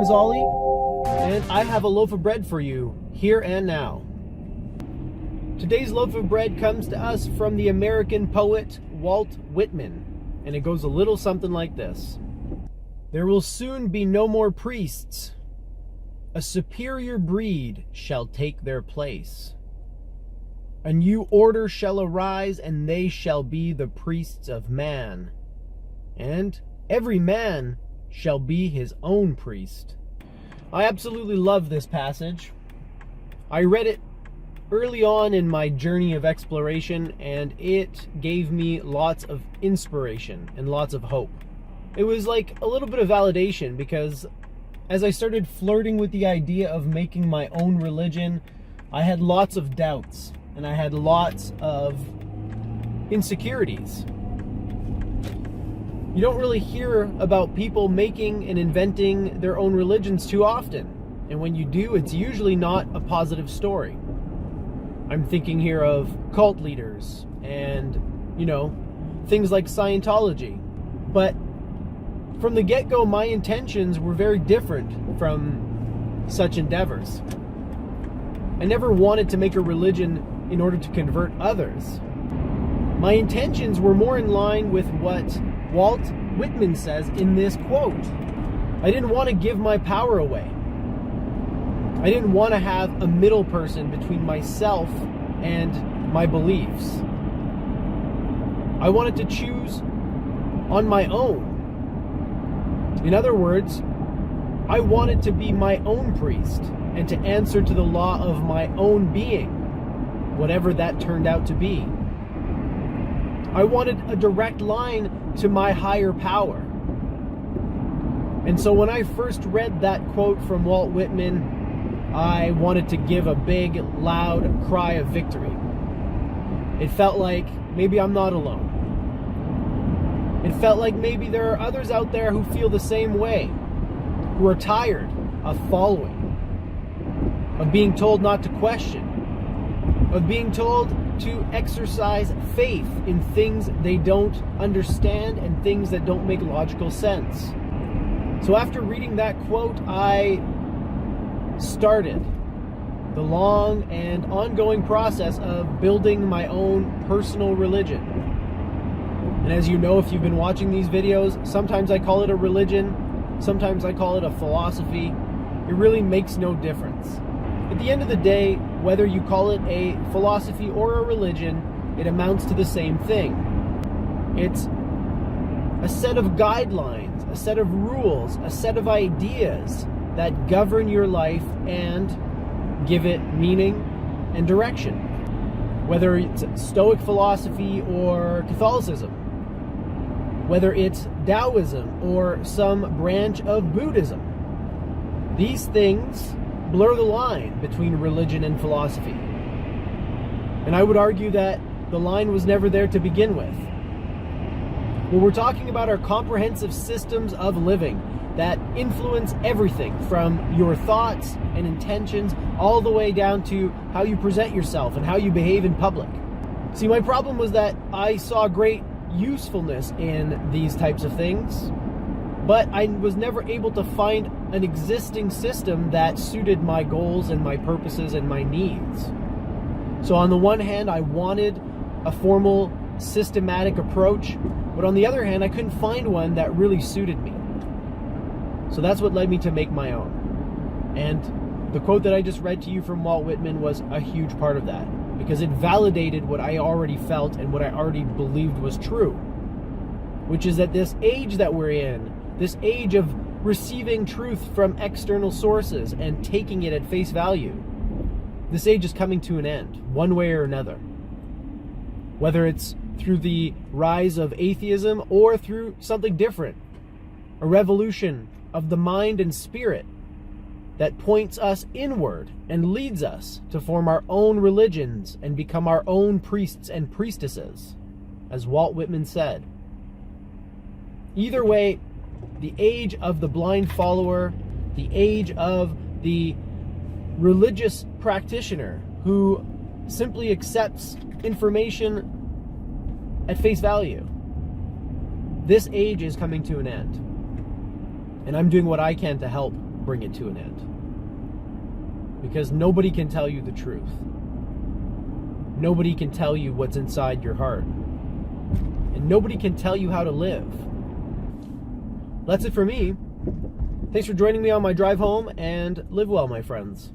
name's Ollie, and I have a loaf of bread for you, here and now. Today's loaf of bread comes to us from the American poet Walt Whitman, and it goes a little something like this. There will soon be no more priests. A superior breed shall take their place. A new order shall arise, and they shall be the priests of man. And every man shall be his own priest. I absolutely love this passage. I read it early on in my journey of exploration, and it gave me lots of inspiration and lots of hope. It was like a little bit of validation, because as I started flirting with the idea of making my own religion, I had lots of doubts and I had lots of insecurities. You don't really hear about people making and inventing their own religions too often. And when you do, it's usually not a positive story. I'm thinking here of cult leaders and, things like Scientology. But from the get-go, my intentions were very different from such endeavors. I never wanted to make a religion in order to convert others. My intentions were more in line with what Walt Whitman says in this quote. I didn't want to give my power away. I didn't want to have a middle person between myself and my beliefs. I wanted to choose on my own. In other words, I wanted to be my own priest and to answer to the law of my own being, whatever that turned out to be. I wanted a direct line to my higher power. And so when I first read that quote from Walt Whitman, I wanted to give a big, loud cry of victory. It felt like maybe I'm not alone. It felt like maybe there are others out there who feel the same way, who are tired of following, of being told not to question, of being told to exercise faith in things they don't understand and things that don't make logical sense. So after reading that quote, I started the long and ongoing process of building my own personal religion. And as you know, if you've been watching these videos, sometimes I call it a religion, sometimes I call it a philosophy. It really makes no difference. At the end of the day, whether you call it a philosophy or a religion, it amounts to the same thing. It's a set of guidelines, a set of rules, a set of ideas that govern your life and give it meaning and direction. Whether it's Stoic philosophy or Catholicism, whether it's Taoism or some branch of Buddhism, these things blur the line between religion and philosophy. And I would argue that the line was never there to begin with. When we're talking about our comprehensive systems of living that influence everything from your thoughts and intentions all the way down to how you present yourself and how you behave in public. See, my problem was that I saw great usefulness in these types of things, but I was never able to find an existing system that suited my goals and my purposes and my needs. So on the one hand, I wanted a formal, systematic approach, but on the other hand, I couldn't find one that really suited me. So that's what led me to make my own. And the quote that I just read to you from Walt Whitman was a huge part of that, because it validated what I already felt and what I already believed was true, which is that this age that we're in, this age of receiving truth from external sources and taking it at face value, this age is coming to an end, one way or another. Whether it's through the rise of atheism or through something different, a revolution of the mind and spirit that points us inward and leads us to form our own religions and become our own priests and priestesses, as Walt Whitman said. Either way, the age of the blind follower, the age of the religious practitioner who simply accepts information at face value, this age is coming to an end. And I'm doing what I can to help bring it to an end. Because nobody can tell you the truth. Nobody can tell you what's inside your heart. And nobody can tell you how to live. That's it for me. Thanks for joining me on my drive home, and live well, my friends.